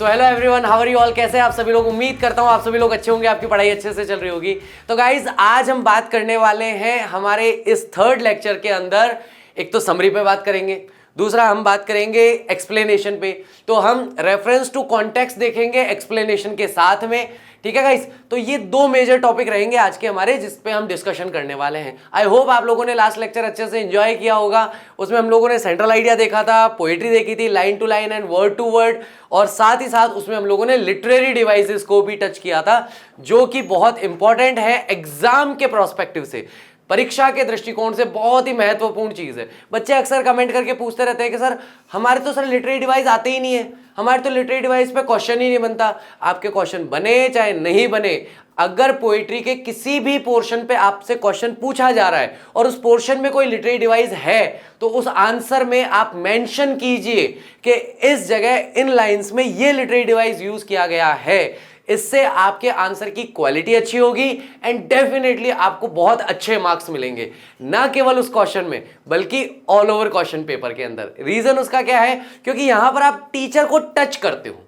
So hello everyone, how are you all? कैसे हैं आप सभी लोग? उम्मीद करता हूं आप सभी लोग अच्छे होंगे, आपकी पढ़ाई अच्छे से चल रही होगी। तो गाइज आज हम बात करने वाले हैं हमारे इस थर्ड लेक्चर के अंदर, एक तो समरी पे बात करेंगे, दूसरा हम बात करेंगे एक्सप्लेनेशन पे। तो हम रेफरेंस टू कॉन्टेक्स्ट देखेंगे एक्सप्लेनेशन के साथ में, ठीक है गाइस। तो ये दो मेजर टॉपिक रहेंगे आज के हमारे, जिस पे हम डिस्कशन करने वाले हैं। आई होप आप लोगों ने लास्ट लेक्चर अच्छे से एंजॉय किया होगा। उसमें हम लोगों ने सेंट्रल आइडिया देखा था, पोएट्री देखी थी, line to line and word to word, और साथ ही साथ उसमें हम लोगों ने लिटरेरी डिवाइसेस को भी टच किया था, जो कि बहुत इंपॉर्टेंट है एग्जाम के प्रोस्पेक्टिव से, परीक्षा के दृष्टिकोण से बहुत ही महत्वपूर्ण चीज है। बच्चे अक्सर कमेंट करके पूछते रहते हैं कि सर हमारे तो सर लिटरेरी डिवाइस आते ही नहीं है, हमारे तो लिटरेरी डिवाइस पे क्वेश्चन ही नहीं बनता। आपके क्वेश्चन बने चाहे नहीं बने, अगर पोएट्री के किसी भी पोर्शन पे आपसे क्वेश्चन पूछा जा रहा है और उस पोर्शन में कोई लिटरेरी डिवाइस है, तो उस आंसर में आप मेंशन कीजिए कि इस जगह इन लाइंस में ये लिटरेरी डिवाइस यूज किया गया है। इससे आपके आंसर की क्वालिटी अच्छी होगी एंड डेफिनेटली आपको बहुत अच्छे मार्क्स मिलेंगे, ना केवल उस क्वेश्चन में बल्कि ऑल ओवर क्वेश्चन पेपर के अंदर। रीजन उसका क्या है? क्योंकि यहां पर आप टीचर को टच करते हो।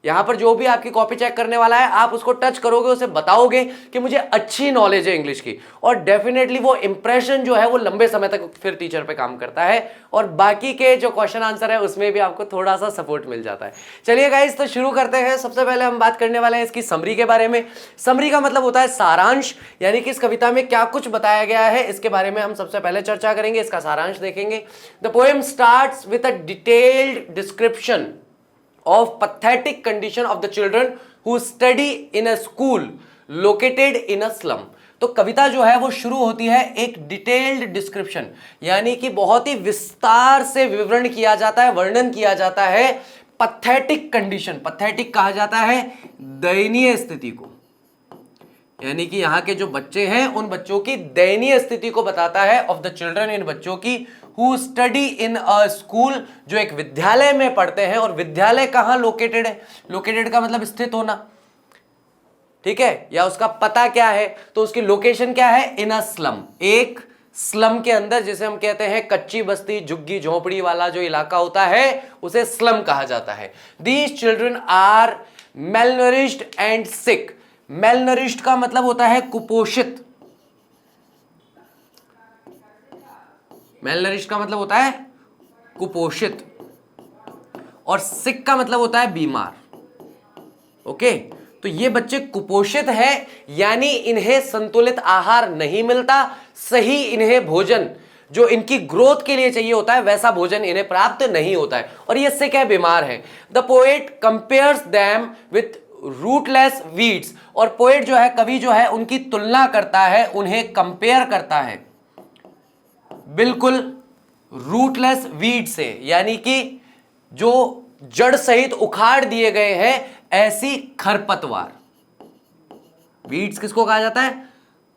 यहां पर जो भी आपकी कॉपी चेक करने वाला है, आप उसको टच करोगे, उसे बताओगे कि मुझे अच्छी नॉलेज है इंग्लिश की, और डेफिनेटली वो इंप्रेशन जो है वो लंबे समय तक फिर टीचर पे काम करता है, और बाकी के जो क्वेश्चन आंसर है उसमें भी आपको थोड़ा सा सपोर्ट मिल जाता है। चलिए गाइस, तो शुरू करते हैं। सबसे पहले हम बात करने वाले हैं इसकी समरी के बारे में। समरी का मतलब होता है सारांश, यानी कि इस कविता में क्या कुछ बताया गया है इसके बारे में हम सबसे पहले चर्चा करेंगे, इसका सारांश देखेंगे। The poem starts with a detailed description of pathetic condition of the children who study in a school located in a slum। तो कविता जो है वो शुरू होती है एक डिटेल्ड डिस्क्रिप्शन, यानी कि बहुत ही विस्तार से विवरण किया जाता है, वर्णन किया जाता है पथेटिक कंडीशन। पथेटिक कहा जाता है दयनीय स्थिति को, यानी कि यहाँ के जो बच्चे हैं उन बच्चों की दयनीय स्थिति को बताता है, ऑफ द चिल्ड्रन, इन बच्चों की, who study in a school, जो एक विद्यालय में पढ़ते हैं। और विद्यालय कहाँ लोकेटेड है? लोकेटेड का मतलब स्थित होना, ठीक है, या उसका पता क्या है, तो उसकी लोकेशन क्या है? इन अ स्लम, एक स्लम के अंदर, जिसे हम कहते हैं कच्ची बस्ती, झुग्गी झोपड़ी वाला जो इलाका होता है उसे स्लम कहा जाता है। दीज चिल्ड्रन आर मेलनरिश्ड एंड सिक। मेलनरिश्ड का मतलब होता है कुपोषित, मेलनरिश्ड का मतलब होता है कुपोषित, और सिक का मतलब होता है बीमार। ओके, तो ये बच्चे कुपोषित है, यानी इन्हें संतुलित आहार नहीं मिलता, सही इन्हें भोजन जो इनकी ग्रोथ के लिए चाहिए होता है वैसा भोजन इन्हें प्राप्त नहीं होता है, और ये सिक है, बीमार है। The poet compares them with rootless weeds. और पोएट जो है, कवि जो है, उनकी तुलना करता है, उन्हें कंपेयर करता है बिल्कुल रूटलेस वीड से, यानी कि जो जड़ सहित उखाड़ दिए गए हैं ऐसी खरपतवार। वीड्स किसको कहा जाता है?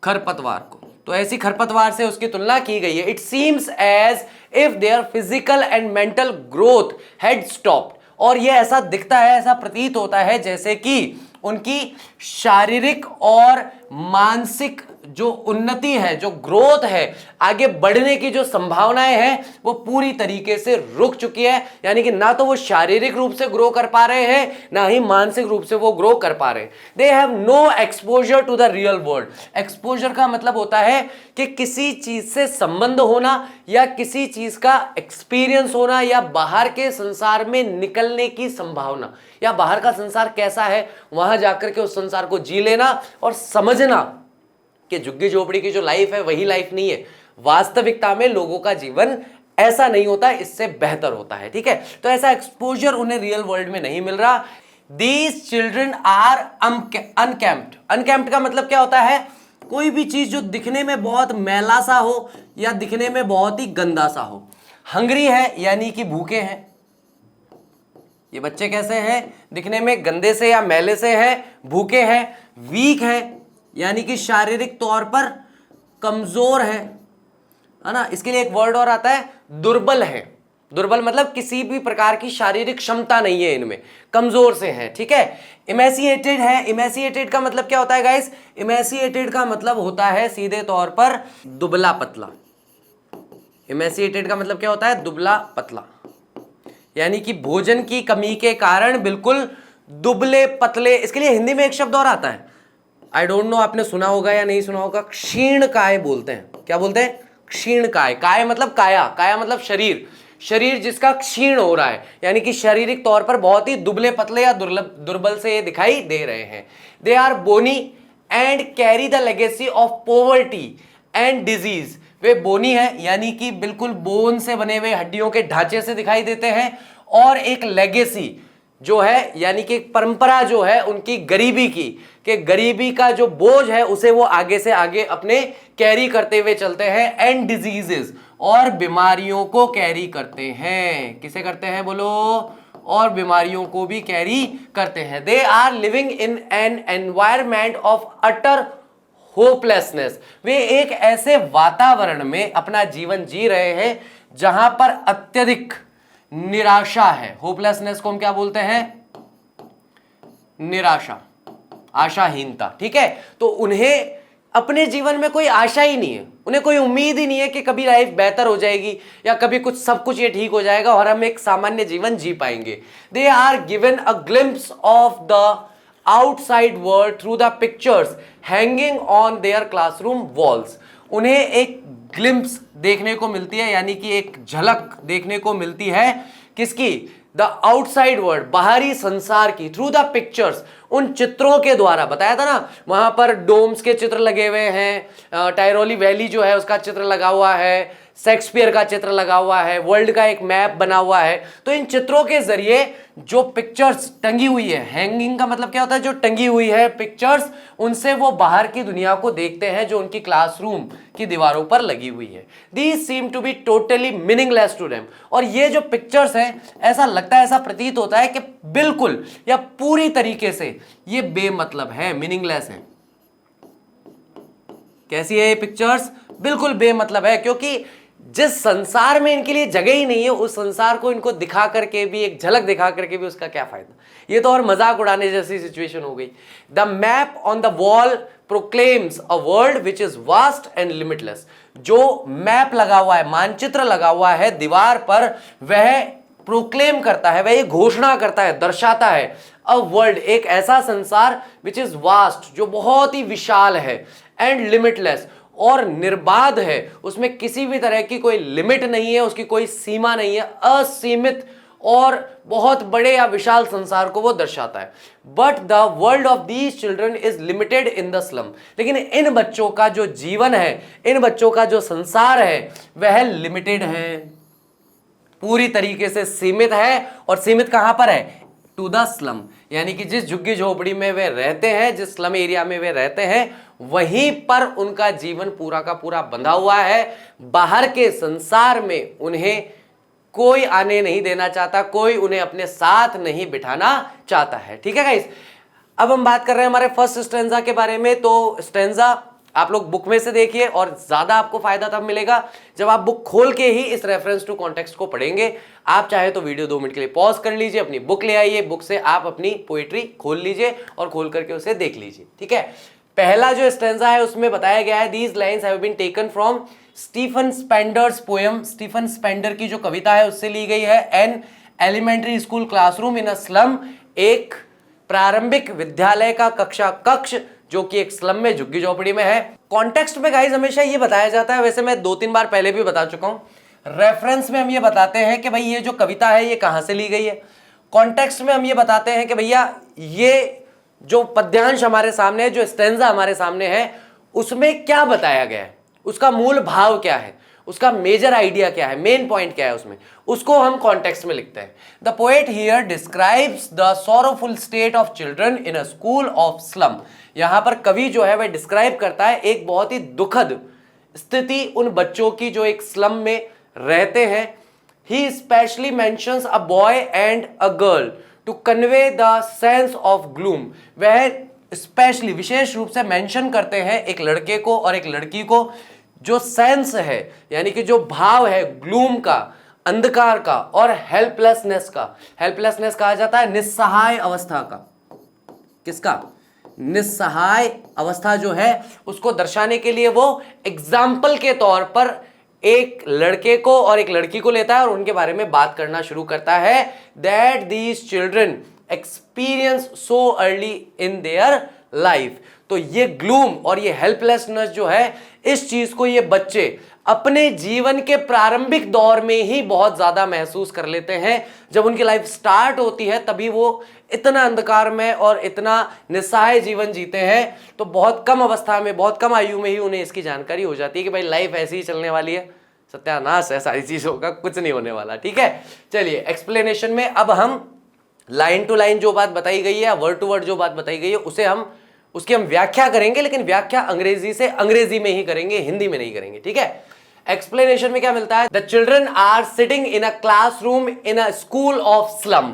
खरपतवार को। तो ऐसी खरपतवार से उसकी तुलना की गई है। It seems as if their physical and mental growth had stopped. और यह ऐसा दिखता है, ऐसा प्रतीत होता है जैसे कि उनकी शारीरिक और मानसिक जो उन्नति है, जो ग्रोथ है, आगे बढ़ने की जो संभावनाएं हैं वो पूरी तरीके से रुक चुकी है। यानी कि ना तो वो शारीरिक रूप से ग्रो कर पा रहे हैं, ना ही मानसिक रूप से वो ग्रो कर पा रहे हैं। They have no exposure to the real world. Exposure का मतलब होता है कि किसी चीज से संबंध होना, या किसी चीज का एक्सपीरियंस होना, या बाहर के संसार में निकलने की संभावना, या बाहर का संसार कैसा है वहां जाकर के उस संसार को जी लेना और समझना कि झुग्गी झोपड़ी की जो लाइफ है वही लाइफ नहीं है। वास्तविकता में लोगों का जीवन ऐसा नहीं होता, इससे बेहतर होता है, ठीक है। तो ऐसा एक्सपोजर उन्हें रियल वर्ल्ड में नहीं मिल रहा। These children are unkempt. Unkempt का मतलब क्या होता है? कोई भी चीज जो दिखने में बहुत मैला सा हो या दिखने में बहुत ही गंदा सा हो। हंग्री है, यानी कि भूखे हैं। ये बच्चे कैसे हैं? दिखने में गंदे से या मैले से हैं, भूखे हैं। वीक है, यानी कि शारीरिक तौर पर कमजोर है ना। इसके लिए एक वर्ड और आता है, दुर्बल है। दुर्बल मतलब किसी भी प्रकार की शारीरिक क्षमता नहीं है इनमें, कमजोर से हैं, ठीक है। इमेसिएटेड है। इमेसिएटेड का मतलब क्या होता है गाइस? इमेसिएटेड का मतलब होता है सीधे तौर पर दुबला पतला। इमेसिएटेड का मतलब क्या होता है? दुबला पतला, यानी कि भोजन की कमी के कारण बिल्कुल दुबले पतले, इसके लिए हिंदी में एक शब्द और आता है, आई डोंट नो आपने सुना होगा या नहीं सुना होगा, क्षीणकाय बोलते हैं। क्या बोलते हैं? क्षीणकाय। काय मतलब काया, काया मतलब शरीर, शरीर जिसका क्षीण हो रहा है, यानी कि शारीरिक तौर पर बहुत ही दुबले पतले या दुर्बल से ये दिखाई दे रहे हैं। They are bony and carry the legacy of poverty and disease. वे बोनी है यानी कि बिल्कुल बोन से बने हुए हड्डियों के ढांचे से दिखाई देते हैं, और एक लेगेसी जो है यानी कि एक परंपरा जो है उनकी गरीबी की, कि गरीबी का जो बोझ है उसे वो आगे से आगे अपने कैरी करते हुए चलते हैं। एंड डिजीजेस, और बीमारियों को कैरी करते हैं। किसे करते हैं बोलो? और बीमारियों को भी कैरी करते हैं। They are living in an environment of utter hopelessness. वे एक ऐसे वातावरण में अपना जीवन जी रहे हैं जहां पर अत्यधिक निराशा है। होपलेसनेस को हम क्या बोलते हैं? निराशा, आशाहीनता। ठीक है, तो उन्हें अपने जीवन में कोई आशा ही नहीं है, उन्हें कोई उम्मीद ही नहीं है कि कभी लाइफ बेहतर हो जाएगी या कभी कुछ सब कुछ ये ठीक हो जाएगा और हम एक सामान्य जीवन जी पाएंगे। They are given a glimpse of the outside world through the pictures hanging on their classroom walls. उन्हें एक ग्लिम्प्स देखने को मिलती है, यानी कि एक झलक देखने को मिलती है। किसकी? द आउटसाइड वर्ल्ड, बाहरी संसार की, थ्रू द पिक्चर्स, उन चित्रों के द्वारा। बताया था ना, वहां पर डोम्स के चित्र लगे हुए हैं, टायरोली वैली जो है उसका चित्र लगा हुआ है, शेक्सपियर का चित्र लगा हुआ है, वर्ल्ड का एक मैप बना हुआ है। तो इन चित्रों के जरिए जो पिक्चर्स टंगी हुई है, हैंगिंग का मतलब क्या होता है? जो टंगी हुई है पिक्चर्स, उनसे वो बाहर की दुनिया को देखते हैं जो उनकी क्लासरूम की दीवारों पर लगी हुई है। These seem to be totally meaningless to them. और ये जो पिक्चर्स हैं, ऐसा लगता है, ऐसा प्रतीत होता है कि बिल्कुल या पूरी तरीके से ये बेमतलब है, मीनिंगलेस है। कैसी है ये पिक्चर्स? बिल्कुल बेमतलब है, क्योंकि जिस संसार में इनके लिए जगह ही नहीं है, उस संसार को इनको दिखा करके भी, एक झलक दिखा करके भी उसका क्या फायदा? ये तो और मजाक उड़ाने जैसी सिचुएशन हो गई। The map on the wall proclaims a world which is vast and limitless. जो मैप लगा हुआ है, मानचित्र लगा हुआ है दीवार पर, वह प्रोक्लेम करता है, वह ये घोषणा करता है, दर्शाता है, अ वर्ल्ड, एक ऐसा संसार विच इज वास्ट, जो बहुत ही विशाल है, एंड लिमिटलेस, और निर्बाध है, उसमें किसी भी तरह की कोई लिमिट नहीं है, उसकी कोई सीमा नहीं है, असीमित और बहुत बड़े या विशाल संसार को वो दर्शाता है। But the world of these children is limited in the slum. लेकिन इन बच्चों का जो जीवन है, इन बच्चों का जो संसार है, वह लिमिटेड है, पूरी तरीके से सीमित है। और सीमित कहां पर है? टू द स्लम, यानी कि जिस झुग्गी झोपड़ी में वे रहते हैं, जिस स्लम एरिया में वे रहते हैं, वहीं पर उनका जीवन पूरा का पूरा बंधा हुआ है। बाहर के संसार में उन्हें कोई आने नहीं देना चाहता, कोई उन्हें अपने साथ नहीं बिठाना चाहता है। ठीक है गाइस, अब हम बात कर रहे हैं हमारे फर्स्ट स्टेंजा के बारे में। तो स्टेंजा आप लोग बुक में से देखिए, और ज्यादा आपको फायदा तब मिलेगा जब आप बुक खोल के ही इस रेफरेंस टू कॉन्टेक्स्ट को पढ़ेंगे। आप चाहे तो वीडियो 2 मिनट के लिए पॉज कर लीजिए, अपनी बुक ले आइए, बुक से आप अपनी पोएट्री खोल लीजिए और खोल करके उसे देख लीजिए। ठीक है, पहला जो स्टेंजा है उसमें बताया गया है, these lines have been taken from Stephen Spender's poem. Stephen Spender की जो कविता है उससे ली गई है। An elementary school classroom in a slum, एक प्रारंभिक विद्यालय का कक्ष जो कि एक स्लम में, झुग्गी झोपड़ी में है। कॉन्टेक्स्ट में गाइस हमेशा ये बताया जाता है, वैसे मैं 2-3 बार पहले भी बता चुका हूं, रेफरेंस में हम ये बताते हैं कि भाई ये जो कविता है ये कहां से ली गई है। कॉन्टेक्स्ट में हम ये बताते हैं कि भैया ये जो पद्यांश हमारे सामने है, जो स्टेंजा हमारे सामने है, उसमें क्या बताया गया है, उसका मूल भाव क्या है, उसका मेजर आइडिया क्या है, मेन पॉइंट क्या है उसमें, उसको हम कॉन्टेक्स्ट में लिखते हैं। The poet here describes the sorrowful state of children in a school of slum. यहां पर कवि जो है वह डिस्क्राइब करता है एक बहुत ही दुखद स्थिति उन बच्चों की जो एक स्लम में रहते हैं। He specially mentions a boy and a girl to convey the sense of gloom. वह स्पेशली, विशेष रूप से मेंशन करते हैं एक लड़के को और एक लड़की को, जो सेंस है यानी कि जो भाव है ग्लूम का, अंधकार का, और हेल्पलेसनेस का। हेल्पलेसनेस कहा जाता है निस्सहाय अवस्था का। किसका? निस्सहाय अवस्था जो है उसको दर्शाने के लिए वो एग्जाम्पल के तौर पर एक लड़के को और एक लड़की को लेता है और उनके बारे में बात करना शुरू करता है। That these children experience so early in their life. तो ये ग्लूम और ये हेल्पलेसनेस जो है, इस चीज को ये बच्चे अपने जीवन के प्रारंभिक दौर में ही बहुत ज्यादा महसूस कर लेते हैं। जब उनकी लाइफ स्टार्ट होती है तभी वो इतना अंधकार में और इतना निस्सहाय जीवन जीते हैं, तो बहुत कम अवस्था में, बहुत कम आयु में ही उन्हें इसकी जानकारी हो जाती है कि भाई लाइफ ऐसी ही चलने वाली है, सत्यानाश है सारी चीजों का, कुछ नहीं होने वाला। ठीक है, चलिए एक्सप्लेनेशन में अब हम लाइन टू लाइन जो बात बताई गई है या वर्ड टू वर्ड जो बात बताई गई है उसकी हम व्याख्या करेंगे, लेकिन व्याख्या अंग्रेजी से अंग्रेजी में ही करेंगे, हिंदी में नहीं करेंगे। ठीक है, एक्सप्लेनेशन में क्या मिलता है? The children are sitting in a classroom in a school of slum.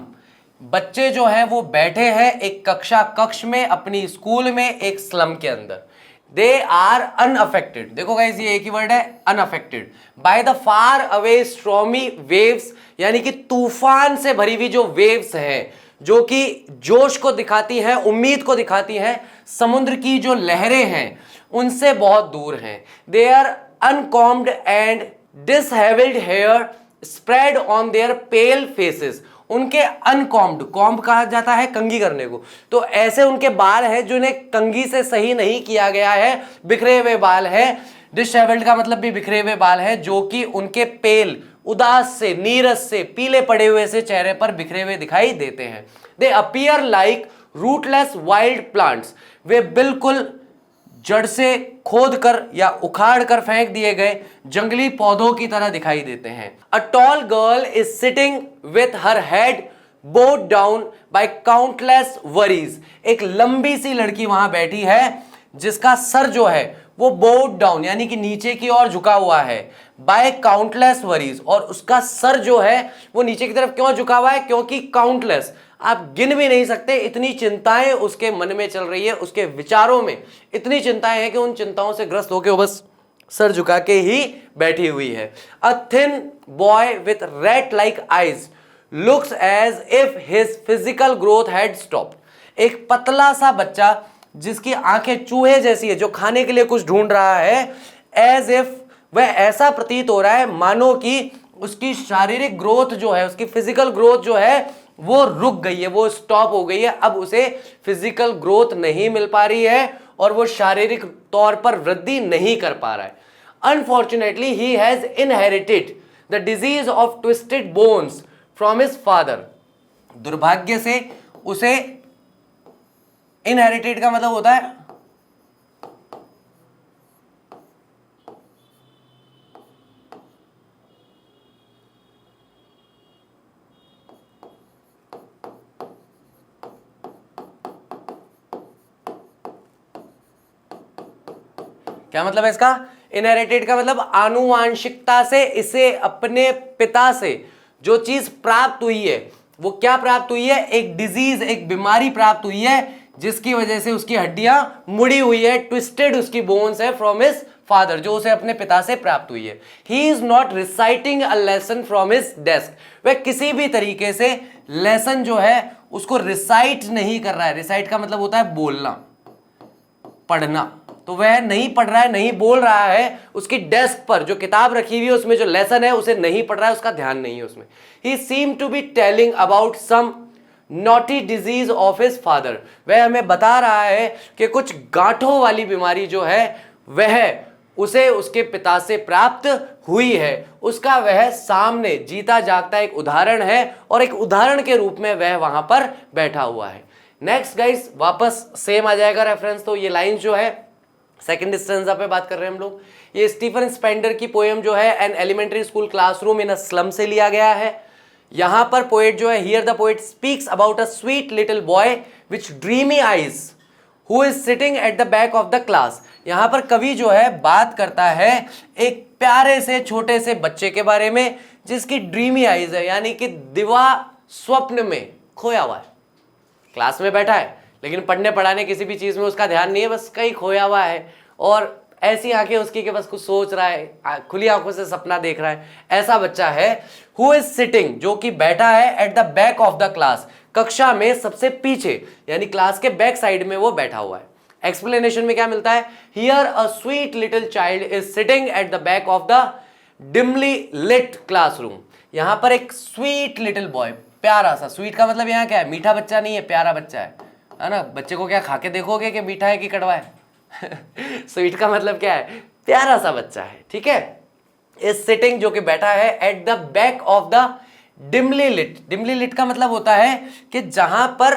बच्चे जो हैं वो बैठे हैं एक कक्ष में अपनी स्कूल में, एक स्लम के अंदर। दे आर अनअफेक्टेड, देखो गाइस ये एक ही वर्ड है, unaffected by the far away stormy waves, यानी कि तूफान से भरी हुई जो वेव्स हैं, जो कि जोश को दिखाती हैं, उम्मीद को दिखाती हैं, समुद्र की जो लहरें हैं उनसे बहुत दूर हैं। They are uncombed and dishevelled hair spread on their pale faces. उनके अनकॉम्ड, कॉम्ब कहा जाता है कंघी करने को, तो ऐसे उनके बाल हैं जिन्हें कंघी से सही नहीं किया गया है, बिखरे हुए बाल हैं। डिसहेवल्ड का मतलब भी बिखरे हुए बाल हैं, जो कि उनके पेल, उदास से, नीरस से, पीले पड़े हुए से चेहरे पर बिखरे हुए दिखाई देते हैं। They appear like rootless wild plants, वे बिल्कुल जड़ से खोद कर या उखाड़ कर फेंक दिए गए जंगली पौधों की तरह दिखाई देते हैं। A tall girl is sitting with her head bowed down by countless worries. एक लंबी सी लड़की वहां बैठी है जिसका सर जो है वो बोड डाउन यानी कि नीचे की ओर झुका हुआ है, बाय काउंटलेस वरीज, और उसका सर जो है वो नीचे की तरफ क्यों झुका हुआ है? क्योंकि काउंटलेस, आप गिन भी नहीं सकते, इतनी चिंताएं उसके मन में चल रही है, उसके विचारों में इतनी चिंताएं हैं कि उन चिंताओं से ग्रस्त होकर वो बस सर झुका के ही बैठी हुई है। A thin boy with rat like eyes looks as if his physical growth had stopped. एक पतला सा बच्चा जिसकी आंखें चूहे जैसी है, जो खाने के लिए कुछ ढूंढ रहा है, एज इफ, वह ऐसा प्रतीत हो रहा है मानो कि उसकी शारीरिक ग्रोथ जो है, उसकी फिजिकल ग्रोथ जो है वो रुक गई है, वो स्टॉप हो गई है। अब उसे फिजिकल ग्रोथ नहीं मिल पा रही है और वो शारीरिक तौर पर वृद्धि नहीं कर पा रहा है। Unfortunately he has inherited the disease of twisted bones from his father. दुर्भाग्य से उसे, इनहेरिटेड का मतलब होता है क्या मतलब है इसका? इनहेरिटेड का मतलब आनुवांशिकता से इसे अपने पिता से जो चीज प्राप्त हुई है, वो क्या प्राप्त हुई है? एक डिजीज, एक बीमारी प्राप्त हुई है जिसकी वजह से उसकी हड्डियां मुड़ी हुई है, ट्विस्टेड उसकी बोन्स है फ्रॉम हिज फादर, जो उसे अपने पिता से प्राप्त हुई है। He is not reciting a lesson from his desk. वह किसी भी तरीके से लेसन जो है उसको रिसाइट नहीं कर रहा है। रिसाइट का मतलब होता है बोलना, पढ़ना, तो वह नहीं पढ़ रहा है, नहीं बोल रहा है। उसकी डेस्क पर जो किताब रखी हुई है उसमें जो लेसन है उसे नहीं पढ़ रहा है, उसका ध्यान नहीं है उसमें। He seem to be telling about some knotty disease of his father. वह हमें बता रहा है कि कुछ गांठों वाली बीमारी जो है वह उसे उसके पिता से प्राप्त हुई है। उसका वह सामने जीता जागता एक उदाहरण है और एक उदाहरण के रूप में वह वहां पर बैठा हुआ है। नेक्स्ट गाइस, वापस सेम आ जाएगा रेफरेंस। तो ये लाइन जो है सेकंड स्टैंजा पे बात कर रहे हैं हम लोग। ये स्टीफन स्पेंडर की पोएम जो है an elementary school classroom in a slum से लिया गया है। यहां पर पोएट जो है, here the poet speaks about a sweet little boy which dreamy eyes who is sitting at the back of the class. यहां पर कवि जो है बात करता है एक प्यारे से छोटे से बच्चे के बारे में जिसकी ड्रीमी आईज है, यानी कि दिवा स्वप्न में खोया हुआ है। क्लास में बैठा है लेकिन पढ़ने पढ़ाने किसी भी चीज में उसका ध्यान नहीं है, बस कहीं खोया हुआ है और ऐसी आंखें उसकी कि बस कुछ सोच रहा है, खुली आंखों से सपना देख रहा है। ऐसा बच्चा है हु इज सिटिंग, जो कि बैठा है at the back of the class, कक्षा में सबसे पीछे, यानी क्लास के बैक साइड में वो बैठा हुआ है। एक्सप्लेनेशन में क्या मिलता है? Here a sweet little child is sitting at the back of the dimly lit classroom. यहां पर एक स्वीट लिटिल बॉय, प्यारा सा। स्वीट का मतलब यहाँ क्या है, मीठा बच्चा नहीं है, प्यारा बच्चा है ना। बच्चे को क्या खा के देखोगे कि मीठा है कि कड़वा है स्वीट का मतलब क्या है, प्यारा सा बच्चा है, ठीक है। इज सिटिंग, जो कि बैठा है, at the back of the dimly lit. Dimly lit का मतलब होता है कि जहां पर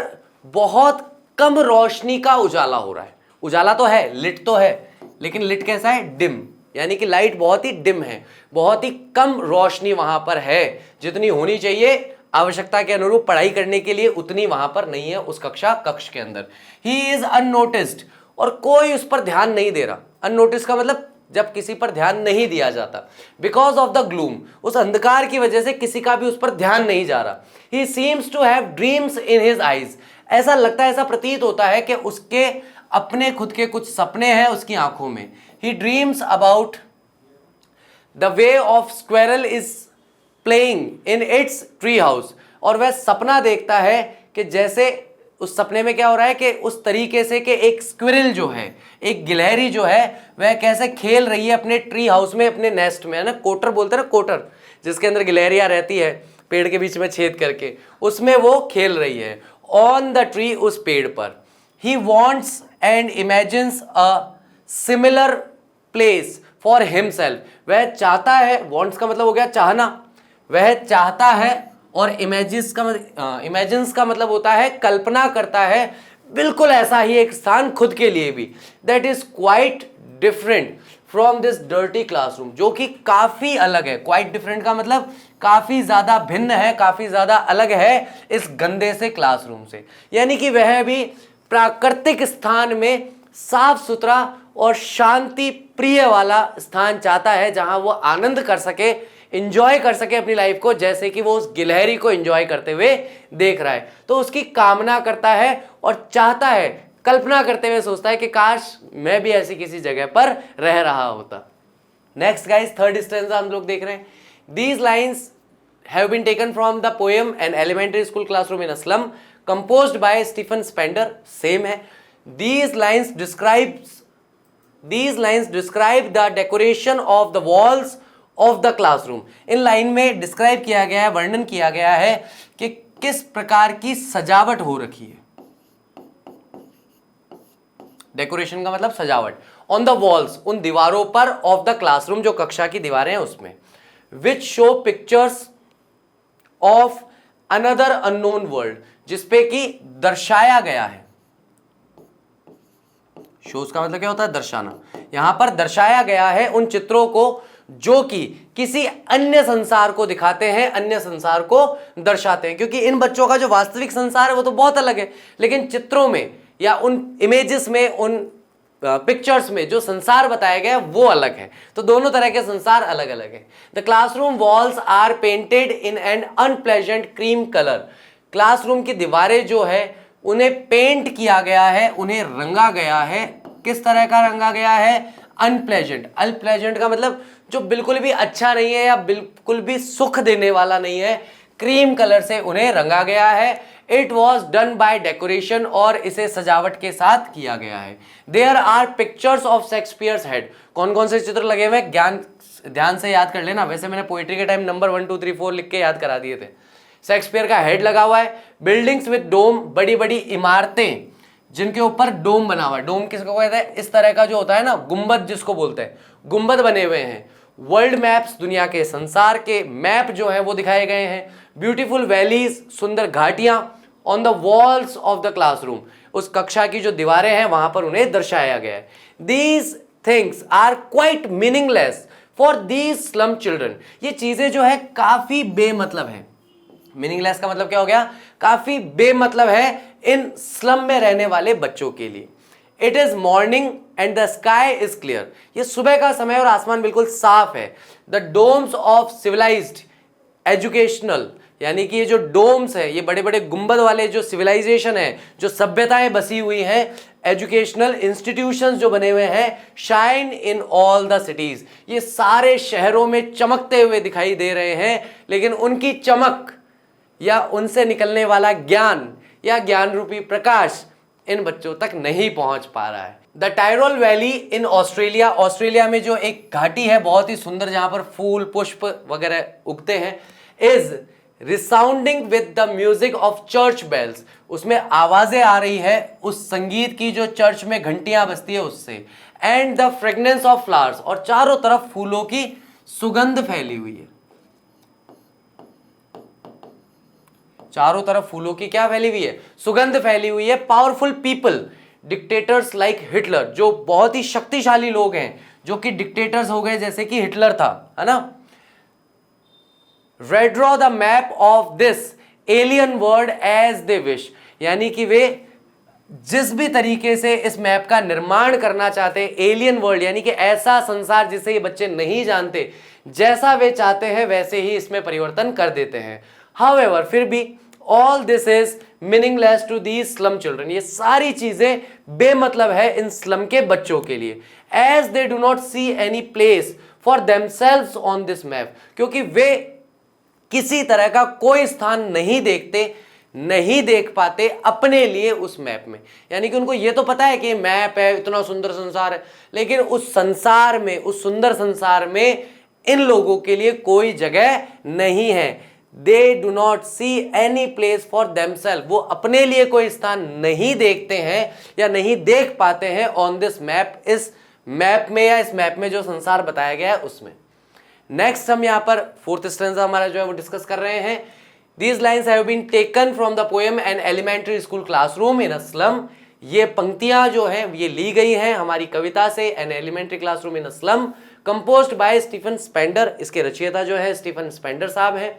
बहुत कम रोशनी का उजाला हो रहा है। उजाला तो है, लिट तो है, लेकिन लिट कैसा है, डिम, यानी कि लाइट बहुत ही डिम है, बहुत ही कम रोशनी वहां पर है, जितनी होनी चाहिए आवश्यकता के अनुरूप पढ़ाई करने के लिए उतनी वहां पर नहीं है उस कक्ष के अंदर। ही इज अननोटिस्ड, और कोई उस पर ध्यान नहीं दे रहा। अननोटिस्ड का मतलब जब किसी पर ध्यान नहीं दिया जाता। बिकॉज ऑफ द ग्लूम, उस अंधकार की वजह से किसी का भी उस पर ध्यान नहीं जा रहा। He seems to have dreams in his eyes, ऐसा लगता है, ऐसा प्रतीत होता है कि उसके अपने खुद के कुछ सपने हैं उसकी आंखों में। He dreams about the way of squirrel is playing in its tree house, और वह सपना देखता है कि जैसे उस सपने में क्या हो रहा है कि उस तरीके से कि एक स्क्विरल जो है, एक गिलहरी जो है, वह कैसे खेल रही है अपने ट्री हाउस में, अपने नेस्ट में, है ना। कोटर बोलते हैं ना, कोटर, जिसके अंदर गिलहरियां रहती है पेड़ के बीच में छेद करके, उसमें वो खेल रही है ऑन द ट्री, उस पेड़ पर। He wants and imagines a similar place for himself, वह चाहता है, वॉन्ट्स का मतलब हो गया चाहना, वह चाहता है, और इमेजिन्स का मतलब होता है कल्पना करता है, बिल्कुल ऐसा ही एक स्थान खुद के लिए भी। That is quite different from this dirty classroom, जो कि काफी अलग है। क्वाइट डिफरेंट का मतलब काफी ज्यादा भिन्न है, काफी ज्यादा अलग है इस गंदे से क्लासरूम से। यानी कि वह भी प्राकृतिक स्थान में साफ सुथरा और शांति प्रिय वाला स्थान चाहता है, जहां वो आनंद कर सके, इंजॉय कर सके अपनी लाइफ को, जैसे कि वो उस गिलहरी को इंजॉय करते हुए देख रहा है। तो उसकी कामना करता है और चाहता है, कल्पना करते हुए सोचता है कि काश मैं भी ऐसी किसी जगह पर रह रहा होता। नेक्स्ट गाइस, थर्ड स्टैंजा हम लोग देख रहे हैं। These lines have been taken from the poem an elementary school classroom in a slum, composed by Stephen Spender. Same है। These lines describe the decoration of the walls of the classroom. In line में describe किया गया है, वर्णन किया गया है कि किस प्रकार की सजावट हो रखी है। डेकोरेशन का मतलब सजावट। ऑन द वॉल्स, उन दीवारों पर, ऑफ द क्लासरूम, जो कक्षा की दीवारें हैं उसमें, which show pictures of another unknown world, जिसपे कि दर्शाया गया है। शोज का मतलब क्या होता है, दर्शाना। यहां पर दर्शाया गया है उन चित्रों को जो कि किसी अन्य संसार को दिखाते हैं, अन्य संसार को दर्शाते हैं। क्योंकि इन बच्चों का जो वास्तविक संसार है वो तो बहुत अलग है, लेकिन चित्रों में या उन इमेजेस में, उन पिक्चर्स में जो संसार बताया गया वो अलग है। तो दोनों तरह के संसार अलग अलग है। The classroom walls are painted in an unpleasant cream colour. Classroom की दीवारें जो है उन्हें पेंट किया गया है, उन्हें रंगा गया है। किस तरह का रंगा गया है, अनप्लेजेंट। अनप्लेजेंट का मतलब जो बिल्कुल भी अच्छा नहीं है या बिल्कुल भी सुख देने वाला नहीं है, क्रीम कलर से उन्हें रंगा गया है। It was done by decoration, और इसे सजावट के साथ किया गया है। There are pictures of Shakespeare's head. कौन कौन से चित्र लगे हुए, ज्ञान ध्यान से याद कर लेना। वैसे मैंने पोइट्री के टाइम नंबर 1 2 3 4 लिख के याद करा दिए थे। शेक्सपियर का हेड लगा हुआ है। बिल्डिंग्स विद डोम, बड़ी बड़ी इमारतें जिनके ऊपर डोम बना हुआ है। डोम किसको कहते हैं, इस तरह का जो होता है ना, गुंबद जिसको बोलते हैं, गुंबद बने हुए हैं। वर्ल्ड मैप्स, दुनिया के संसार के मैप जो है वो दिखाए गए हैं। ब्यूटीफुल वैलीज, सुंदर घाटियां। On the walls of the classroom, उस कक्षा की जो दीवारें हैं वहां पर उन्हें दर्शाया गया है। These things are quite meaningless for these slum children. ये चीजें जो है काफी बेमतलब है। मीनिंगलेस का मतलब क्या हो गया, काफी बेमतलब है इन स्लम में रहने वाले बच्चों के लिए। It is morning and the sky is clear. ये सुबह का समय और आसमान बिल्कुल साफ है। The domes of civilised educational, यानी कि ये जो डोम्स है, ये बड़े बड़े गुंबद वाले जो सिविलाइजेशन है, जो सभ्यताएं बसी हुई हैं, एजुकेशनल इंस्टीट्यूशंस जो बने हुए हैं, shine in all the cities, ये सारे शहरों में चमकते हुए दिखाई दे रहे हैं। लेकिन उनकी चमक या उनसे निकलने वाला ज्ञान या ज्ञान रूपी प्रकाश इन बच्चों तक नहीं पहुंच पा रहा है। The Tyrol valley in Australia, Australia में जो एक घाटी है बहुत ही सुंदर, जहां पर फूल पुष्प वगैरह उगते हैं, is resounding with the music of church bells, उसमें आवाजें आ रही है उस संगीत की जो चर्च में घंटियां बजती है उससे, and the fragrance of flowers, और चारों तरफ फूलों की सुगंध फैली हुई है। चारों तरफ फूलों की क्या फैली हुई है? सुगंध फैली हुई है। Powerful people, dictators like Hitler, जो बहुत ही शक्तिशाली लोग हैं, जो कि डिक्टेटर्स हो गए जैसे कि हिटलर था, है ना। Redraw the map of this alien world as they wish, यानी कि वे जिस भी तरीके से इस मैप का निर्माण करना चाहते हैं, एलियन वर्ल्ड यानी कि ऐसा संसार जिसे ये बच्चे नहीं जानते, जैसा वे चाहते हैं वैसे ही इसमें परिवर्तन कर देते हैं। हाउएवर, फिर भी all this is meaningless to these slum children, ये सारी चीजें बेमतलब है इन स्लम के बच्चों के लिए। As they do not see any place for themselves on this map, क्योंकि वे किसी तरह का कोई स्थान नहीं देखते, नहीं देख पाते अपने लिए उस मैप में। यानी कि उनको ये तो पता है कि मैप है, इतना सुंदर संसार है, लेकिन उस संसार में, उस सुंदर संसार में इन लोगों के लिए कोई जगह नहीं है। They do not see any place for themself, वो अपने लिए कोई स्थान नहीं देखते हैं या नहीं देख पाते हैं ऑन दिस मैप, इस मैप में या इस मैप में जो संसार बताया गया है उसमें। नेक्स्ट हम यहां पर फोर्थ स्टैंजा हमारा जो है वो डिस्कस कर रहे हैं। These lines have been taken from the poem An Elementary School Classroom in a Slum, ये पंक्तियां जो हैं ये ली गई हैं हमारी कविता से An Elementary Classroom in a Slum, composed by Stephen Spender, इसके रचयिता जो है स्टीफन स्पेंडर साहब हैं।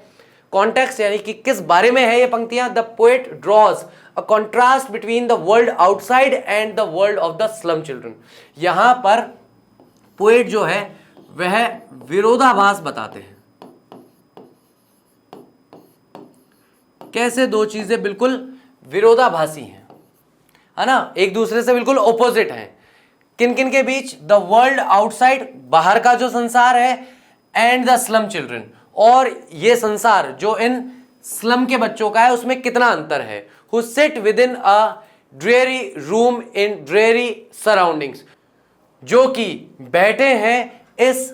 कॉन्टेक्स्ट यानी कि किस बारे में है ये पंक्तियां? The poet draws a contrast between the world outside and the world of the slum children. यहां पर पोएट जो है वह विरोधाभास बताते हैं। कैसे? दो चीजें बिल्कुल विरोधाभासी हैं, है ना, एक दूसरे से बिल्कुल ऑपोजिट हैं। किन किन के बीच? द वर्ल्ड आउटसाइड, बाहर का जो संसार है, एंड द स्लम चिल्ड्रन, और ये संसार जो इन स्लम के बच्चों का है उसमें कितना अंतर है। Who sit with in a dreary room in dreary surroundings, जो कि बैठे हैं इस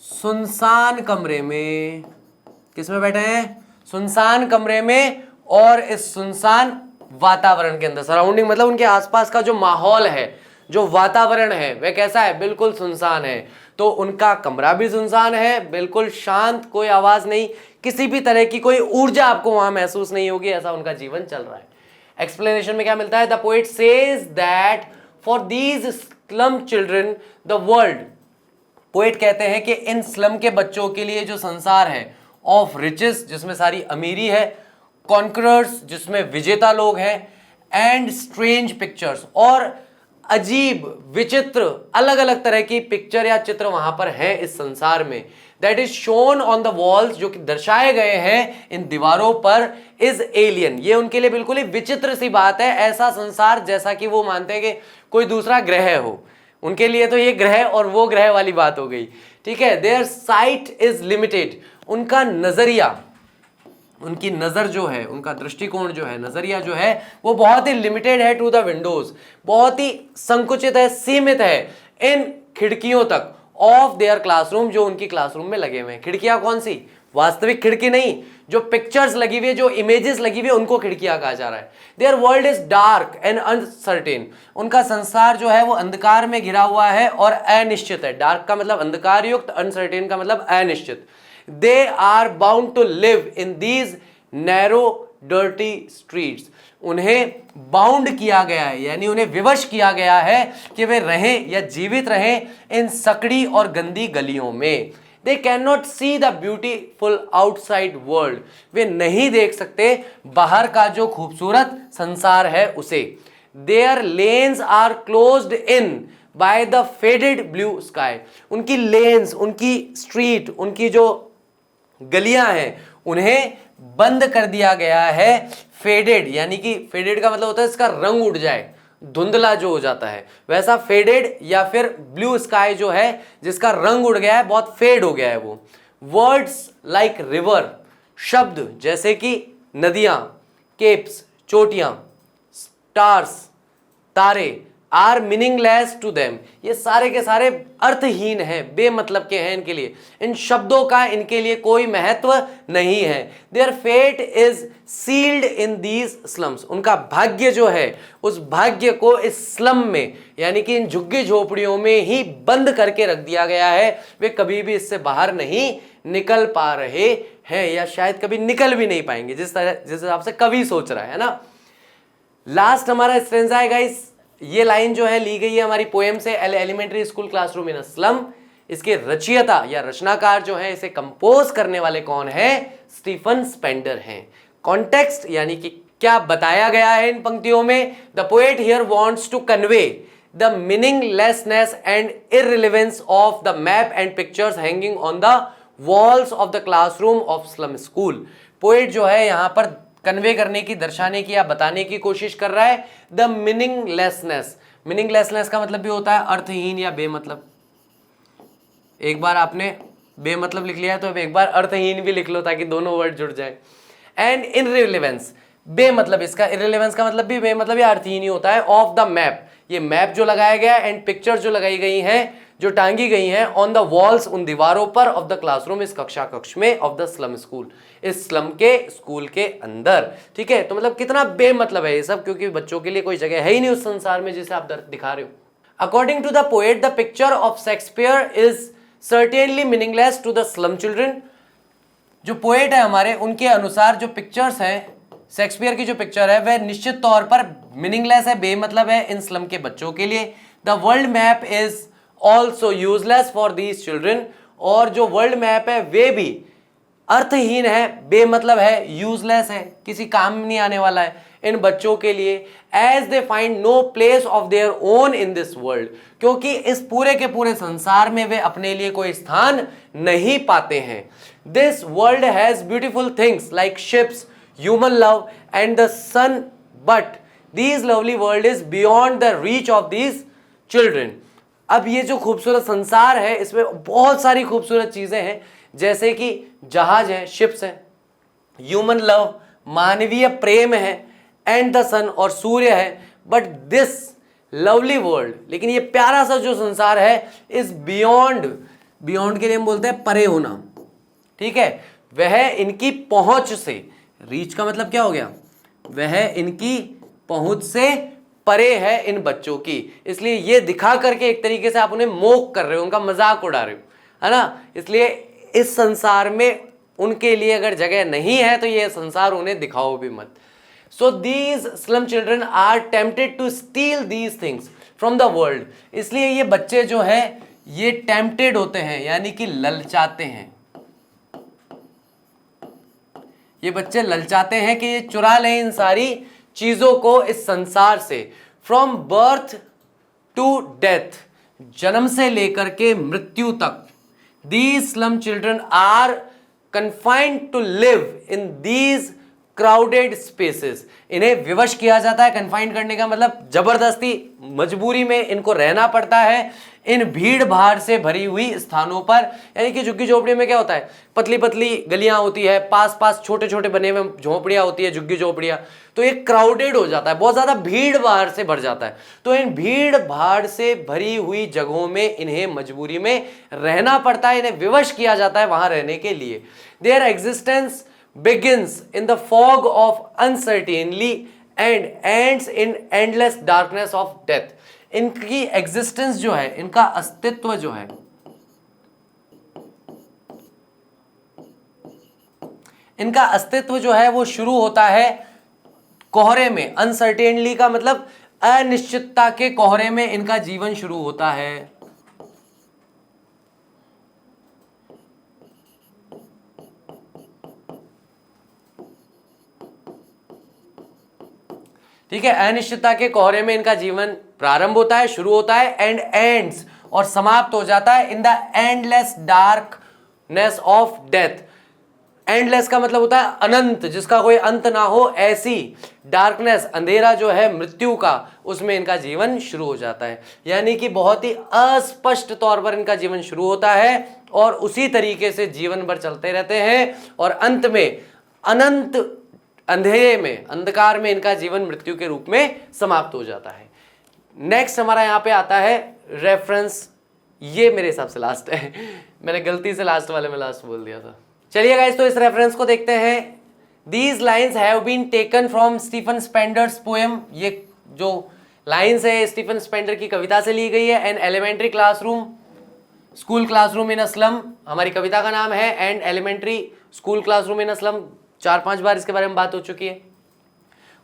सुनसान कमरे में। किस में बैठे हैं? सुनसान कमरे में, और इस सुनसान वातावरण के अंदर। सराउंडिंग मतलब उनके आसपास का जो माहौल है, जो वातावरण है वह कैसा है? बिल्कुल सुनसान है। तो उनका कमरा भी सुनसान है, बिल्कुल शांत, कोई आवाज नहीं, किसी भी तरह की कोई ऊर्जा आपको वहां महसूस नहीं होगी, ऐसा उनका जीवन चल रहा है। एक्सप्लेनेशन में क्या मिलता है? The poet says that for these slum children the world, poet कहते हैं कि इन स्लम के बच्चों के लिए जो संसार है, ऑफ रिचेस जिसमें सारी अमीरी है, कॉन्करर्स जिसमें विजेता लोग हैं, एंड स्ट्रेंज पिक्चर्स, और अजीब विचित्र अलग अलग तरह की पिक्चर या चित्र वहां पर हैं इस संसार में। That is shown on the walls, जो कि दर्शाए गए हैं इन दीवारों पर, इज एलियन, ये उनके लिए बिल्कुल ही विचित्र सी बात है। ऐसा संसार जैसा कि वो मानते हैं कि कोई दूसरा ग्रह हो, उनके लिए तो ये ग्रह और वो ग्रह वाली बात हो गई, ठीक है। देयर साइट इज लिमिटेड, उनका नजरिया, उनकी नजर जो है, उनका दृष्टिकोण जो है, नजरिया जो है वो बहुत ही लिमिटेड है टू द विंडोज, बहुत ही संकुचित है, सीमित है इन खिड़कियों तक, ऑफ देयर क्लासरूम, जो उनकी क्लासरूम में लगे हुए हैं। खिड़कियां कौन सी? वास्तविक खिड़की नहीं, जो पिक्चर्स लगी हुई है, जो इमेजेस लगी हुई है, उनको खिड़कियां कहा जा रहा है। There world is dark and uncertain, उनका संसार जो है वो अंधकार में घिरा हुआ है और अनिश्चित है। डार्क का मतलब अंधकार युक्त, अनसर्टेन का मतलब अनिश्चित। They are bound to live in these narrow dirty streets, उन्हें बाउंड किया गया है, यानी उन्हें विवश किया गया है कि वे रहें या जीवित रहें इन सकड़ी और गंदी गलियों में। They cannot see the beautiful outside world, वे नहीं देख सकते बाहर का जो खूबसूरत संसार है उसे। Their lanes are closed in by the faded blue sky, उनकी लेन्स, उनकी स्ट्रीट, उनकी जो गलियां हैं उन्हें बंद कर दिया गया है। फेडेड, यानी कि फेडेड का मतलब होता है इसका रंग उड़ जाए, धुंधला जो हो जाता है, वैसा फेडेड, या फिर ब्लू स्काई जो है जिसका रंग उड़ गया है, बहुत फेड हो गया है वो। वर्ड्स लाइक रिवर, शब्द जैसे कि नदियां, केप्स चोटियां, स्टार्स तारे, आर मीनिंगलेस टू देम, ये सारे के सारे अर्थहीन हैं, बेमतलब के हैं इनके लिए, इन शब्दों का इनके लिए कोई महत्व नहीं है। Their fate is sealed in these slums, उनका भाग्य जो है उस भाग्य को इस स्लम में यानी कि इन झुग्गी झोपड़ियों में ही बंद करके रख दिया गया है, वे कभी भी इससे बाहर नहीं निकल पा रहे हैं या शायद कभी निकल भी नहीं पाएंगे, जिस हिसाब से कवि सोच रहा है ना। लास्ट हमारा स्ट्रेंजा है गाइस, ये लाइन जो है ली गई है हमारी पोएम से, elementary school classroom in a slum. इसके रचयिता या रचनाकार जो है, इसे कंपोज करने वाले कौन है? स्टीफन स्पेंडर हैं। कॉन्टेक्स्ट यानी कि क्या बताया गया है इन पंक्तियों में? The poet here wants to convey the meaninglessness and irrelevance of the map and pictures hanging on the walls of the classroom of slum school. Poet जो है यहां पर कन्वे करने की, दर्शाने की या बताने की कोशिश कर रहा है द मीनिंगलेसनेस। मीनिंगलेसनेस का मतलब भी होता है अर्थहीन या बेमतलब। एक बार आपने बेमतलब लिख लिया है तो अब एक बार अर्थहीन भी लिख लो ताकि दोनों वर्ड जुड़ जाए। एंड इनरिलेवेंस, बेमतलब, इसका इररिलेवेंस का मतलब भी बेमतलब या अर्थहीन ही होता है। ऑफ द मैप, ये मैप जो लगाया गया है, एंड पिक्चर जो लगाई गई हैं, जो टांगी गई हैं ऑन द वॉल्स, उन दीवारों पर, ऑफ द क्लासरूम, इस कक्षा कक्ष में, ऑफ द स्लम स्कूल, इस स्लम के स्कूल के अंदर। ठीक है, तो मतलब कितना बेमतलब है ये सब, क्योंकि बच्चों के लिए कोई जगह है ही नहीं उस संसार में जिसे आप दिखा रहे हो। According to the poet the picture of Shakespeare is certainly meaningless to the slum children. जो पोएट है हमारे, उनके अनुसार जो पिक्चर्स हैं, शेक्सपियर की जो पिक्चर है वह निश्चित तौर पर मीनिंगलेस है, बेमतलब है इन स्लम के बच्चों के लिए। The world map is also useless for these children, और जो वर्ल्ड मैप है वे भी अर्थहीन है, बेमतलब है, यूजलेस है, किसी काम में नहीं आने वाला है इन बच्चों के लिए। As they find no place of their own in this world, क्योंकि इस पूरे के पूरे संसार में वे अपने लिए कोई स्थान नहीं पाते हैं। This world has beautiful things like ships, human love and the sun, but this lovely world is beyond the reach of these children. अब ये जो खूबसूरत संसार है, इसमें बहुत सारी खूबसूरत चीजें हैं, जैसे कि जहाज है, शिप्स है, ह्यूमन लव, मानवीय प्रेम है, एंड द सन, और सूर्य है। बट दिस लवली वर्ल्ड, लेकिन ये प्यारा सा जो संसार है, इज बियॉन्ड, बियॉन्ड के लिए हम बोलते हैं परे होना, ठीक है, वह इनकी पहुंच से, रीच का मतलब क्या हो गया? वह इनकी पहुंच से परे है इन बच्चों की। इसलिए ये दिखा करके एक तरीके से आप उन्हें मोक कर रहे हो, उनका मजाक उड़ा रहे हो, है ना। इसलिए इस संसार में उनके लिए अगर जगह नहीं है तो ये संसार उन्हें दिखाओ भी मत। So these slum children are tempted to steal these things from the world. इसलिए ये बच्चे जो है ये टेम्प्टेड होते हैं, यानी कि ललचाते हैं, ये बच्चे ललचाते हैं कि ये चुरा लें इन सारी चीजों को इस संसार से। फ्रॉम बर्थ टू डेथ, जन्म से लेकर के मृत्यु तक, these slum children are confined to live in these crowded spaces. इन्हें विवश किया जाता है, कन्फाइंड करने का मतलब जबरदस्ती, मजबूरी में इनको रहना पड़ता है इन भीड़ भाड़ से भरी हुई स्थानों पर। यानी कि झुग्गी झोपड़ी में क्या होता है, पतली पतली गलियां होती है, पास पास छोटे छोटे बने हुए झोपड़ियां होती है, झुग्गी झोपड़ियां, तो ये क्राउडेड हो जाता है, बहुत ज्यादा भीड़ भाड़ से भर जाता है। तो इन भीड़ भाड़ से भरी हुई जगहों में इन्हें मजबूरी में रहना पड़ता है, इन्हें विवश किया जाता है वहां रहने के लिए। There existence begins in the fog of uncertainty and ends in endless darkness of death. इनकी एग्जिस्टेंस जो है, इनका अस्तित्व जो है, इनका अस्तित्व जो है वो शुरू होता है कोहरे में। अनसर्टेनली का मतलब अनिश्चितता के कोहरे में इनका जीवन शुरू होता है। ठीक है, अनिश्चितता के कोहरे में इनका जीवन प्रारंभ होता है, शुरू होता है, एंड एंड्स, और समाप्त हो जाता है in the endless darkness of death. Endless का मतलब होता है अनंत, जिसका कोई अंत ना हो, ऐसी डार्कनेस, अंधेरा जो है मृत्यु का, उसमें इनका जीवन शुरू हो जाता है। यानी कि बहुत ही अस्पष्ट तौर पर इनका जीवन शुरू होता है और उसी तरीके से जीवन भर चलते रहते हैं, और अंत में अनंत अंधेरे में, अंधकार में इनका जीवन मृत्यु के रूप में समाप्त हो जाता है। नेक्स्ट हमारा यहाँ पे आता है रेफरेंस, ये मेरे हिसाब से लास्ट है, मैंने गलती से लास्ट वाले में लास्ट बोल दिया था। चलिए गाइस, तो इस रेफरेंस को देखते हैं। These lines have been taken from Stephen Spender's poem, ये जो लाइन्स है स्टीफन स्पेंडर की कविता से ली गई है। An elementary classroom, school classroom in a slum हमारी कविता का नाम है। And elementary school classroom in a slum, 4-5 बार इसके बारे में बात हो चुकी है।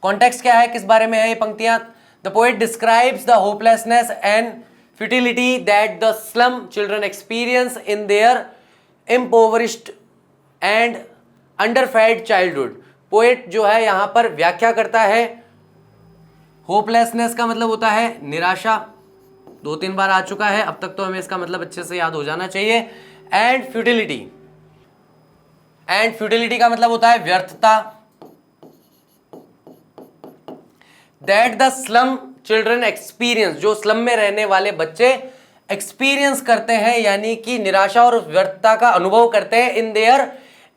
कॉन्टेक्स्ट क्या है, किस बारे में है ये पंक्तियां? The poet describes the hopelessness and futility that the slum children experience in their impoverished and underfed childhood. Poet जो है यहां पर व्याख्या करता है। होपलेसनेस का मतलब होता है निराशा, 2-3 बार आ चुका है, अब तक तो हमें इसका मतलब अच्छे से याद हो जाना चाहिए। एंड फ्यूटिलिटी, एंड फ्यूटिलिटी का मतलब होता है व्यर्थता। That the slum children experience, जो स्लम में रहने वाले बच्चे एक्सपीरियंस करते हैं, यानी कि निराशा और व्यर्थता का अनुभव करते हैं इन their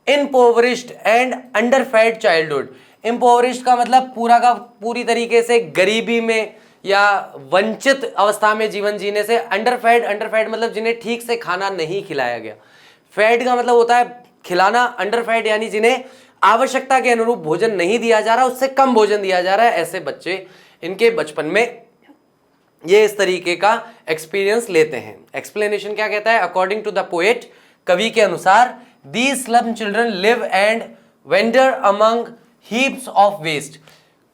impoverished and underfed childhood. इम्पोवरिश्ड का मतलब पूरा का पूरी तरीके से गरीबी में या वंचित अवस्था में जीवन जीने से। अंडरफेड, अंडरफेड मतलब जिन्हें ठीक से खाना नहीं खिलाया गया। फेड का मतलब होता है खिलाना, अंडरफेड यानी जिन्हें आवश्यकता के अनुरूप भोजन नहीं दिया जा रहा, उससे कम भोजन दिया जा रहा है। ऐसे बच्चे इनके बचपन में ये इस तरीके का एक्सपीरियंस लेते हैं। एक्सप्लेनेशन क्या कहता है? अकॉर्डिंग टू द पोएट, कवि के अनुसार, these slum children live and wander among heaps of waste.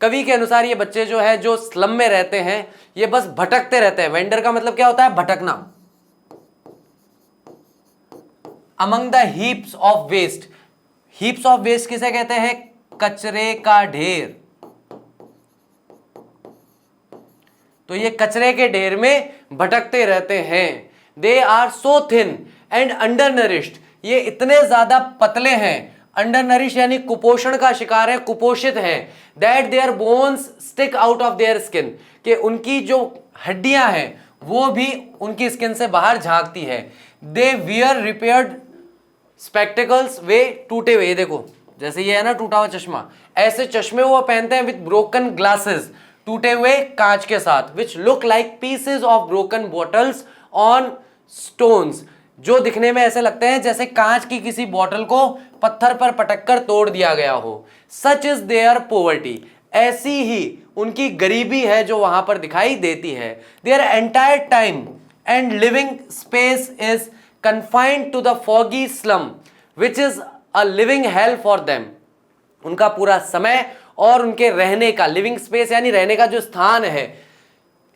कवि के अनुसार ये बच्चे जो है जो स्लम में रहते हैं, ये बस भटकते रहते हैं। वेंडर का मतलब क्या होता है? भटकना। Among the heaps of waste, heaps of waste किसे कहते हैं? कचरे का ढेर। तो ये कचरे के ढेर में भटकते रहते हैं। They are so thin and undernourished, ये इतने ज्यादा पतले हैं। अंडर नरिश यानी कुपोषण का शिकार है, कुपोषित हैं। That their bones stick out of their skin, कि उनकी जो हड्डियां हैं वो भी उनकी स्किन से बाहर झांकती है। दे वियर रिपेयर्ड स्पेक्टिकल्स, वे टूटे हुए, देखो जैसे ये है ना टूटा हुआ चश्मा, ऐसे चश्मे वो पहनते हैं विद ब्रोकन ग्लासेस, टूटे हुए कांच के साथ। Which look like pieces of broken bottles on stones, जो दिखने में ऐसे लगते हैं जैसे कांच की किसी बोतल को पत्थर पर पटक कर तोड़ दिया गया हो। सच इज देयर पोवर्टी, ऐसी ही उनकी गरीबी है जो वहां पर दिखाई देती है। Their entire time and living space is confined to the foggy slum which is a living hell for them। उनका पूरा समय और उनके रहने का, लिविंग स्पेस यानी रहने का जो स्थान है,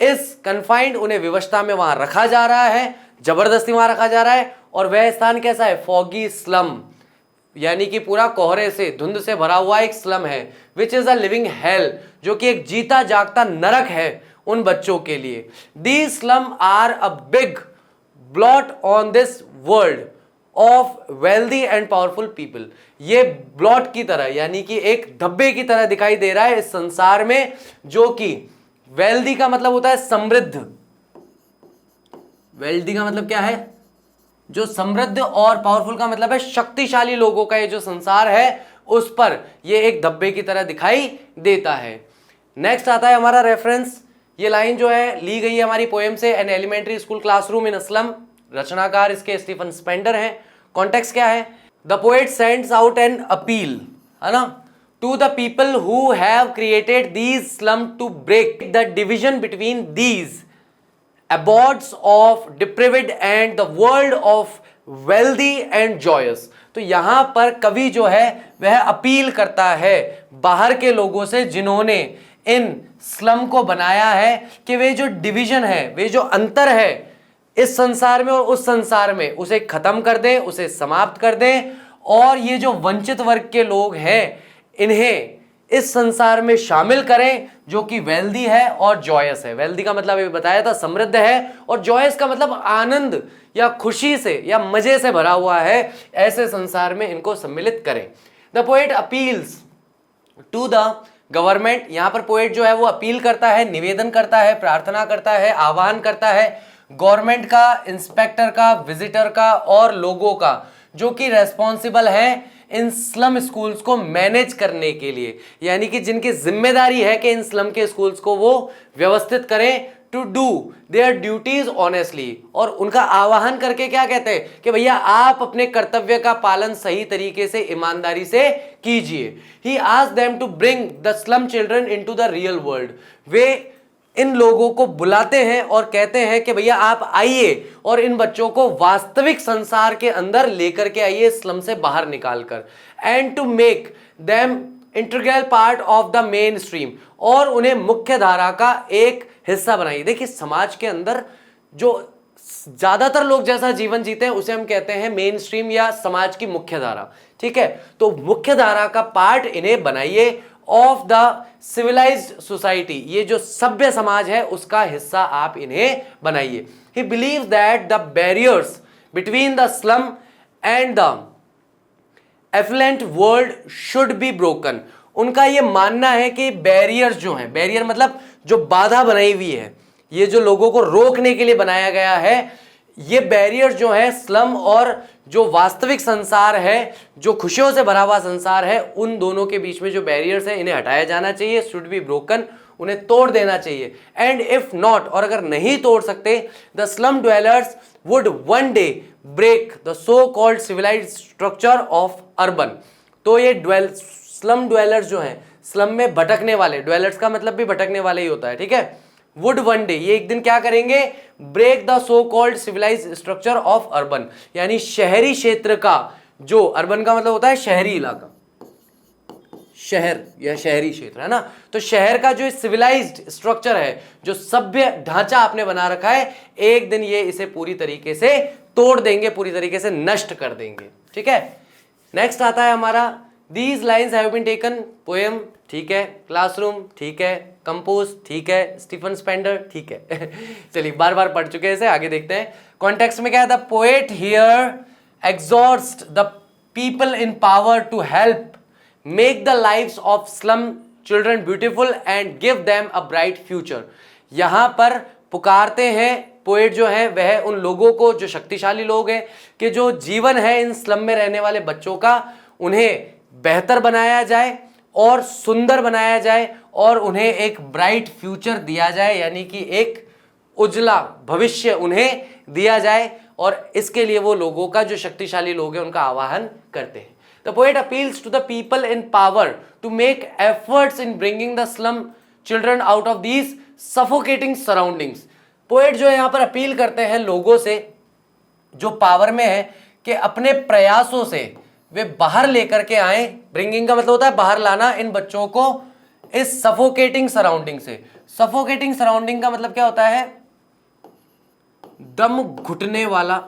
इस confined, उन्हें विवशता में वहां रखा जा रहा है, जबरदस्ती वहां रखा जा रहा है। और वह स्थान कैसा है? फॉगी स्लम, यानी कि पूरा कोहरे से, धुंध से भरा हुआ एक स्लम है। Which is a living hello, जो कि एक जीता जागता नरक है उन बच्चों के लिए। The slum are a big blot on this world of wealthy and powerful people, ये ब्लॉट की तरह यानी कि एक धब्बे की तरह दिखाई दे रहा है इस संसार में, जो कि वेल्दी का मतलब होता है समृद्ध, वेल्दी का मतलब क्या है? जो समृद्ध, और पावरफुल का मतलब है शक्तिशाली लोगों का ये जो संसार है उस पर ये एक धब्बे की तरह दिखाई देता है। नेक्स्ट आता है हमारा रेफरेंस। ये लाइन जो है ली गई है हमारी पोएम से, an elementary school classroom in a slum. रचनाकार इसके स्टीफन स्पेंडर हैं। कॉन्टेक्स्ट क्या है? The poet sends out an appeal, है ना, to the people who have created these slum to break the division between these abodes of deprived and the world of wealthy and joyous। तो यहां पर कवि जो है वह अपील करता है बाहर के लोगों से जिन्होंने इन स्लम को बनाया है, कि वे जो डिवीजन है, वे जो अंतर है इस संसार में और उस संसार में, उसे खत्म कर दें, उसे समाप्त कर दें। और ये जो वंचित वर्ग के लोग हैं इन्हें इस संसार में शामिल करें, जो कि वेल्दी है और जॉयस है। वेल्दी का मतलब ये बताया था समृद्ध है, और जॉयस का मतलब आनंद या खुशी से या मजे से भरा हुआ है। ऐसे संसार में इनको सम्मिलित करें। The poet appeals to the government, यहां पर पोएट जो है वो अपील करता है, निवेदन करता है, प्रार्थना करता है, आह्वान करता है गवर्नमेंट का, इंस्पेक्टर का, विजिटर का और लोगों का, जो कि रेस्पॉन्सिबल है इन स्लम स्कूल्स को मैनेज करने के लिए, यानी कि जिनकी जिम्मेदारी है कि इन स्लम के स्कूल्स को वो व्यवस्थित करें, to do their duties honestly, और उनका आह्वान करके क्या कहते हैं कि भैया आप अपने कर्तव्य का पालन सही तरीके से, ईमानदारी से कीजिए। He asked them to bring the slum children into the real world. वे इन लोगों को बुलाते हैं और कहते हैं कि भैया आप आइए और इन बच्चों को वास्तविक संसार के अंदर लेकर के आइए, स्लम से बाहर निकालकर, and to make them integral part of the main stream, और उन्हें मुख्य धारा का एक हिस्सा बनाइए। देखिए समाज के अंदर जो ज्यादातर लोग जैसा जीवन जीते हैं उसे हम कहते हैं मेन स्ट्रीम या समाज की मुख्य धारा, ठीक है। तो मुख्य धारा का पार्ट इन्हें बनाइए ऑफ द सिविलाइज्ड सोसाइटी, ये जो सभ्य समाज है उसका हिस्सा आप इन्हें बनाइए। He believes that the barriers between the slum and the affluent world should be broken. उनका यह मानना है कि बैरियर्स जो हैं, बैरियर मतलब जो बाधा बनाई हुई है, ये जो लोगों को रोकने के लिए बनाया गया है, ये बैरियर्स जो है स्लम और जो वास्तविक संसार है, जो खुशियों से भरा हुआ संसार है, उन दोनों के बीच में जो बैरियर्स है इन्हें हटाया जाना चाहिए, शुड बी ब्रोकन, उन्हें तोड़ देना चाहिए। एंड इफ नॉट, और अगर नहीं तोड़ सकते, the slum dwellers would one day break the so called civilized structure of urban. तो ये स्लम ड्वेलर्स जो हैं, स्लम में भटकने वाले, ड्वेलर्स का मतलब भी भटकने वाले ही होता है, ठीक है। वुड वन डे, ये एक दिन क्या करेंगे, break the so called civilized structure of urban, यानी शहरी क्षेत्र का, जो अर्बन का मतलब होता है शहरी इलाका, शहर या शहरी क्षेत्र है ना, तो शहर का जो सिविलाइज्ड स्ट्रक्चर है, जो सभ्य ढांचा आपने बना रखा है, एक दिन ये इसे पूरी तरीके से तोड़ देंगे, पूरी तरीके से नष्ट कर देंगे, ठीक है। नेक्स्ट आता है हमारा these lines have been taken, poem ठीक है, क्लासरूम ठीक है, कंपोज ठीक है, स्टीफन स्पेंडर ठीक है चलिए बार बार पढ़ चुके हैं इसे, आगे देखते हैं। कॉन्टेक्स्ट में क्या है, the poet here exhorts the people in power to help make the lives of slum children beautiful and give them a bright future। यहां पर पुकारते हैं पोएट जो है वह उन लोगों को, जो शक्तिशाली लोग हैं, कि जो जीवन है इन स्लम में रहने वाले बच्चों का, उन्हें बेहतर बनाया जाए और सुंदर बनाया जाए और उन्हें एक ब्राइट फ्यूचर दिया जाए, यानी कि एक उजला भविष्य उन्हें दिया जाए, और इसके लिए वो लोगों का, जो शक्तिशाली लोग हैं, उनका आह्वान करते हैं। The poet appeals to the people in power to make efforts in bringing the slum children out of these suffocating surroundings. Poet जो है यहाँ पर अपील करते हैं लोगों से जो पावर में है कि अपने प्रयासों से वे बाहर लेकर के आए। ब्रिंगिंग का मतलब होता है बाहर लाना इन बच्चों को इस सफोकेटिंग सराउंडिंग से। सफोकेटिंग सराउंडिंग का मतलब क्या होता है, दम घुटने वाला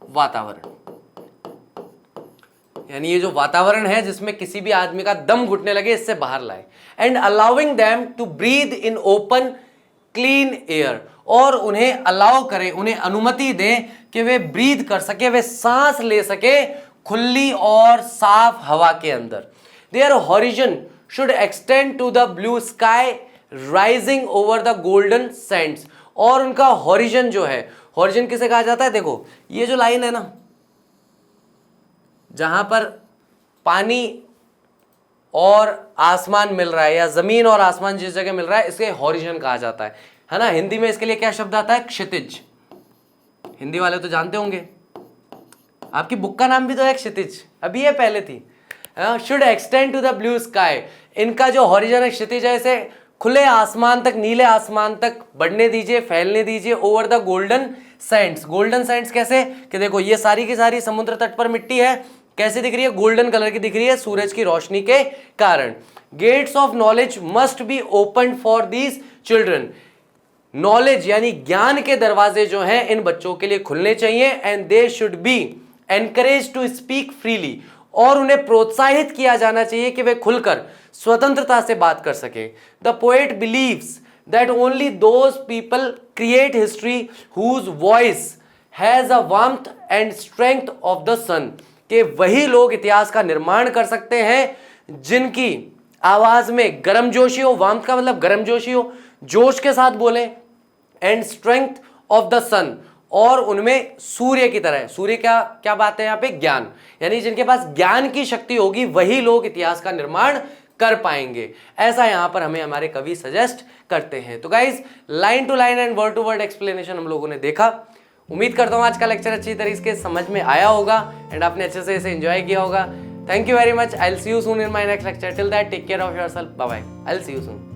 वातावरण, यानी ये जो वातावरण है जिसमें किसी भी आदमी का दम घुटने लगे, इससे बाहर लाए। And allowing them to breathe in open clean air, और उन्हें अलाउ करें, उन्हें अनुमति दें कि वे ब्रीथ कर सके, वे सांस ले सके खुली और साफ हवा के अंदर। Their horizon should extend to the blue sky rising over the golden sands, और उनका हॉरिजन जो है, हॉरिजन किसे कहा जाता है, देखो ये जो लाइन है ना, जहां पर पानी और आसमान मिल रहा है, या जमीन और आसमान जिस जगह मिल रहा है, इसे हॉरिजन कहा जाता है ना। हिंदी में इसके लिए क्या शब्द आता है, क्षितिज। हिंदी वाले तो जानते होंगे, आपकी बुक का नाम भी तो है क्षितिज, अभी ये पहले थी। Should extend to the blue sky, इनका जो हॉरिजन है, क्षितिज है, इसे खुले आसमान तक, नीले आसमान तक बढ़ने दीजिए, फैलने दीजिए। Over the golden Sands, golden Sands कैसे, कि देखो ये सारी की सारी समुद्र तट पर मिट्टी है, कैसे दिख रही है, गोल्डन कलर की दिख रही है सूरज की रोशनी के कारण। Gates of knowledge must be open for these children, knowledge यानी ज्ञान के दरवाजे जो हैं इन बच्चों के लिए खुलने चाहिए। And they should be encourage to speak freely, और उन्हें प्रोत्साहित किया जाना चाहिए कि वे खुलकर स्वतंत्रता से बात कर सके। The poet believes that only those people create history whose voice has a warmth and strength of the sun, कि वही लोग इतिहास का निर्माण कर सकते हैं जिनकी आवाज में गर्मजोशी हो, वार्मथ का मतलब गर्मजोशी हो, जोश के साथ बोले, एंड स्ट्रेंथ ऑफ द सन, और उनमें सूर्य की तरह, सूर्य क्या बात है यहाँ पे, ज्ञान, यानी जिनके पास ज्ञान की शक्ति होगी वही लोग इतिहास का निर्माण कर पाएंगे, ऐसा यहाँ पर हमें हमारे कवि सजेस्ट करते हैं। तो guys line to line and word to word explanation हम लोगों ने देखा। उम्मीद करता हूँ आज का लेक्चर अच्छी तरीके से समझ में आया होगा एंड आपने अच्छे से इसे एंजॉय किया होगा। Thank you very much. I will see you soon in my next lecture. Till that take care of yourself. Bye bye. I will see you soon.